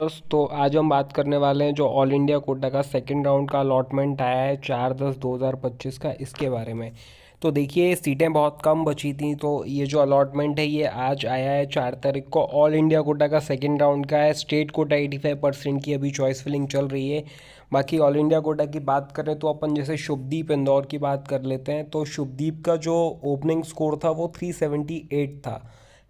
तो आज हम बात करने वाले हैं जो ऑल इंडिया कोटा का सेकंड राउंड का अलॉटमेंट आया है 4/10/2025 का, इसके बारे में। तो देखिए, सीटें बहुत कम बची थी, तो ये जो अलॉटमेंट है ये आज आया है 4 तारीख को। ऑल इंडिया कोटा का सेकंड राउंड का है। स्टेट कोटा 85% की अभी चॉइस फिलिंग चल रही है। बाकी ऑल इंडिया कोटा की बात करें तो अपन जैसे शुभदीप इंदौर की बात कर लेते हैं। तो शुभदीप का जो ओपनिंग स्कोर था वो 378 था,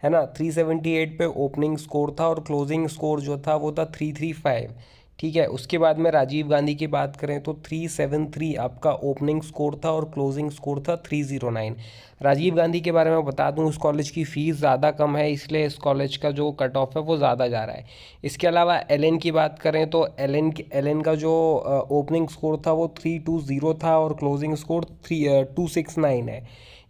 है ना। 378 पे ओपनिंग स्कोर था और क्लोजिंग स्कोर जो था वो था 335। ठीक है, उसके बाद में राजीव गांधी की बात करें तो 373 आपका ओपनिंग स्कोर था और क्लोजिंग स्कोर था 309। राजीव गांधी के बारे में बता दूं, उस कॉलेज की फ़ीस ज़्यादा कम है, इसलिए इस कॉलेज का जो कट ऑफ है वो ज़्यादा जा रहा है। इसके अलावा एलएन की बात करें तो एलएन का जो ओपनिंग स्कोर था वो 320 था और क्लोजिंग स्कोर 269 है।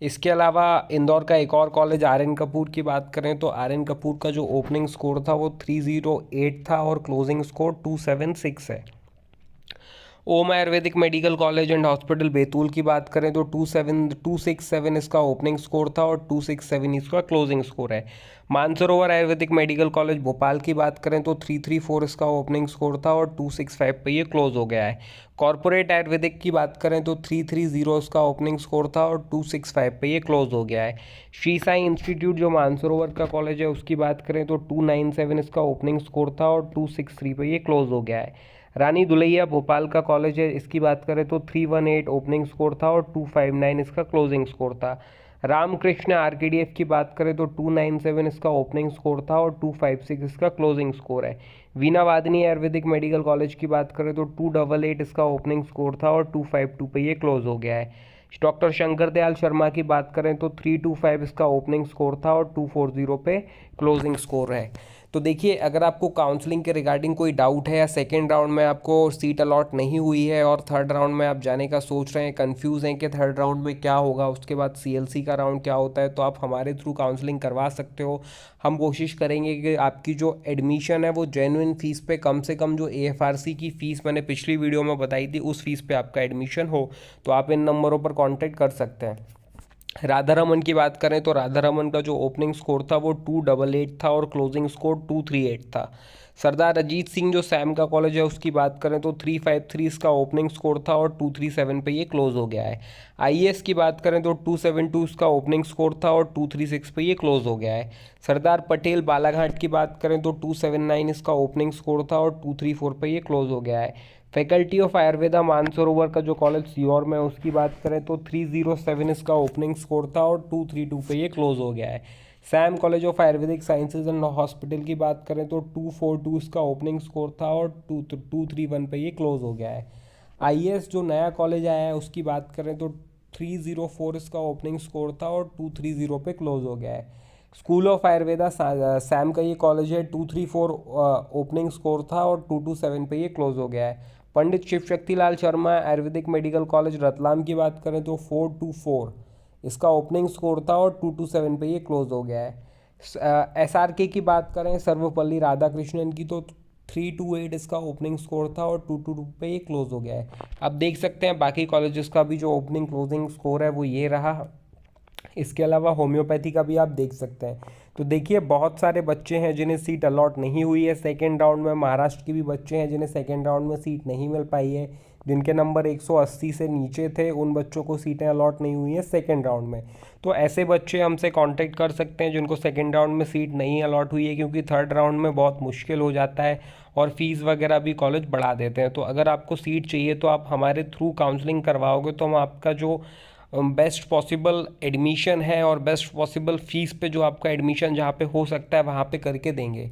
इसके अलावा इंदौर का एक और कॉलेज आर एन कपूर की बात करें तो आर एन कपूर का जो ओपनिंग स्कोर था वो 308 था और क्लोजिंग स्कोर 276 है। Om Ayurvedic medical college and hospital Betul की बात करें तो 267 इसका ओपनिंग स्कोर था और 267 इसका क्लोजिंग स्कोर है। मानसरोवर आयुर्वेदिक मेडिकल कॉलेज भोपाल की बात करें तो 334 इसका ओपनिंग स्कोर था और 265 पे ये क्लोज हो गया है। कॉर्पोरेट आयुर्वेदिक की बात करें तो 330 इसका ओपनिंग स्कोर था और 265 पे ये क्लोज हो गया है। श्री साई इंस्टीट्यूट जो मानसरोवर का कॉलेज है उसकी बात करें तो 297 इसका ओपनिंग स्कोर था और 263 पे ये क्लोज हो गया है। रानी दुलैया भोपाल का कॉलेज है, इसकी बात करें तो 318 ओपनिंग स्कोर था और 259 इसका क्लोजिंग स्कोर था। रामकृष्ण आरकेडीएफ की बात करें तो 297 इसका ओपनिंग स्कोर था और 256 इसका क्लोजिंग स्कोर है। वीना वादनी आयुर्वेदिक मेडिकल कॉलेज की बात करें तो 288 इसका ओपनिंग स्कोर था और 252 पे ये क्लोज हो गया है। डॉक्टर शंकर दयाल शर्मा की बात करें तो 325 इसका ओपनिंग स्कोर था और 240 पे क्लोजिंग स्कोर है। तो देखिए, अगर आपको काउंसलिंग के रिगार्डिंग कोई डाउट है या सेकेंड राउंड में आपको सीट अलॉट नहीं हुई है और थर्ड राउंड में आप जाने का सोच रहे हैं, कंफ्यूज हैं कि थर्ड राउंड में क्या होगा, उसके बाद सीएलसी का राउंड क्या होता है, तो आप हमारे थ्रू काउंसलिंग करवा सकते हो। हम कोशिश करेंगे कि आपकी जो एडमिशन है वो जेन्युइन फ़ीस पे, कम से कम जो एएफआरसी की फ़ीस मैंने पिछली वीडियो में बताई थी उस फीस पे आपका एडमिशन हो। तो आप इन नंबरों पर कॉन्टैक्ट कर सकते हैं। राधा रमन की बात करें तो राधा रमन का जो ओपनिंग स्कोर था वो 288 था और क्लोजिंग स्कोर 238 था। सरदार अजीत सिंह जो सैम का कॉलेज है उसकी बात करें तो 353 इसका ओपनिंग स्कोर था और 237 पे ये क्लोज हो गया है। आईएएस की बात करें तो 272 इसका ओपनिंग स्कोर था और 236 पे ये क्लोज हो गया है। सरदार पटेल बालाघाट की बात करें तो 279 इसका ओपनिंग स्कोर था और 234 पे ये क्लोज हो गया है। फैकल्टी ऑफ आयुर्वेदा मानसरोवर का जो कॉलेज सीहोर में उसकी बात करें तो 307 इसका ओपनिंग स्कोर था और 232 पे ये क्लोज हो गया है। Sam college of Ayurvedic sciences and hospital की बात करें तो 242 इसका ओपनिंग स्कोर था और 231 पे ये क्लोज हो गया है। आईएएस जो नया कॉलेज आया है उसकी बात करें तो 304 इसका ओपनिंग स्कोर था और 230 पे क्लोज हो गया है। स्कूल ऑफ आयुर्वेदा सैम का ये कॉलेज है, 234 ओपनिंग स्कोर था और 227 पे ये क्लोज हो गया है। पंडित शिव शक्तिलाल शर्मा आयुर्वेदिक मेडिकल कॉलेज रतलाम की बात करें तो 424 इसका ओपनिंग स्कोर था और 227 पे ये क्लोज हो गया है। एसआरके की बात करें सर्वपल्ली राधाकृष्णन की तो 328 इसका ओपनिंग स्कोर था और 222 पे ये क्लोज हो गया है। अब देख सकते हैं बाकी कॉलेजेस का भी जो ओपनिंग क्लोजिंग स्कोर है वो ये रहा। इसके अलावा होम्योपैथी का भी आप देख सकते हैं। तो देखिए, बहुत सारे बच्चे हैं जिन्हें सीट अलॉट नहीं हुई है सेकेंड राउंड में। महाराष्ट्र के भी बच्चे हैं जिन्हें सेकेंड राउंड में सीट नहीं मिल पाई है, जिनके नंबर 180 से नीचे थे, उन बच्चों को सीटें अलॉट नहीं हुई हैं सेकेंड राउंड में। तो ऐसे बच्चे हमसे कांटेक्ट कर सकते हैं जिनको सेकेंड राउंड में सीट नहीं अलॉट हुई है, क्योंकि थर्ड राउंड में बहुत मुश्किल हो जाता है और फीस वगैरह भी कॉलेज बढ़ा देते हैं। तो अगर आपको सीट चाहिए तो आप हमारे थ्रू काउंसलिंग करवाओगे तो हम आपका जो बेस्ट पॉसिबल एडमिशन है और बेस्ट पॉसिबल फीस पे जो आपका एडमिशन जहाँ पे हो सकता है वहाँ पे करके देंगे।